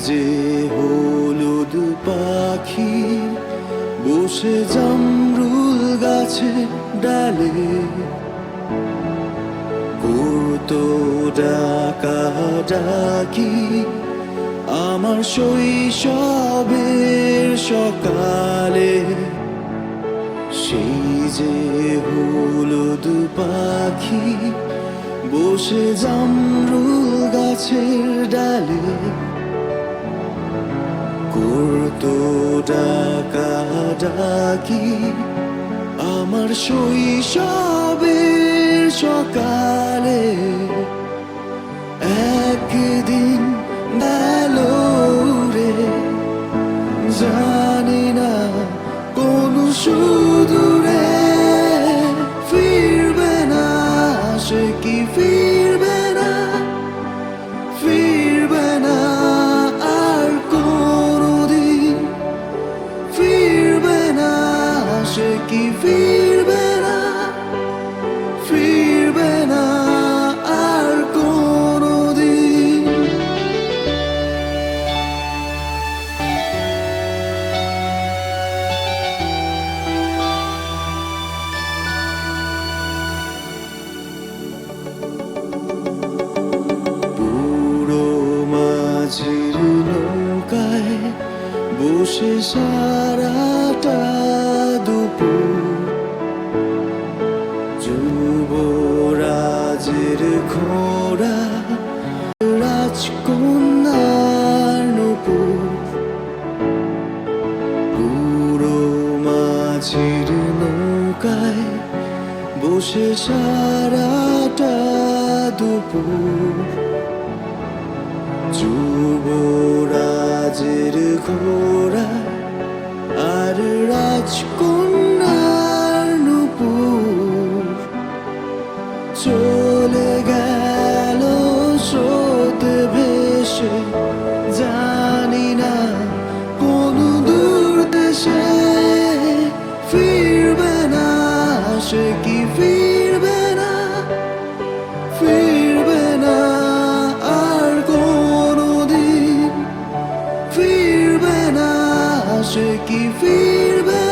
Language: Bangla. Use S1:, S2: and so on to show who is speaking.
S1: যে হলুদ পাখি বসে জামরুল গাছে ডালে করতো ডাকাডাকি আমার শৈশবের সকালে। সেই যে হলুদ পাখি বসে জামরুল গাছের ডালে করতো ডাকাডাকি আমার শৈশবের সকালে। একদিন গেল রে জানি না কোন সুদূরে ফিরবে না, সে কি ফিরবে না, ফিরবে না আর কোনদিন, ফিরবে না, সে কি ফিরবে না, ফিরবে না আর কোনদিন। বুড়ো মাঝির নৌকায় বসে সারাটা দুপুর যুবরাজের ঘোড়া রাজকন্যার নূপুর। বুড়ো মাঝির নৌকায় বসে সারাটা দুপুর যুবরাজের ঘোড়া আর রাজকন্যার নূপুর চলে গেল স্রোতে ভেসে জানি না কোন দূর দেশে। ফিরবে না, সে কি ফিরবে না, ফিরবে না আর কোনদিন, ফিরবে না, সে কি ফিরবে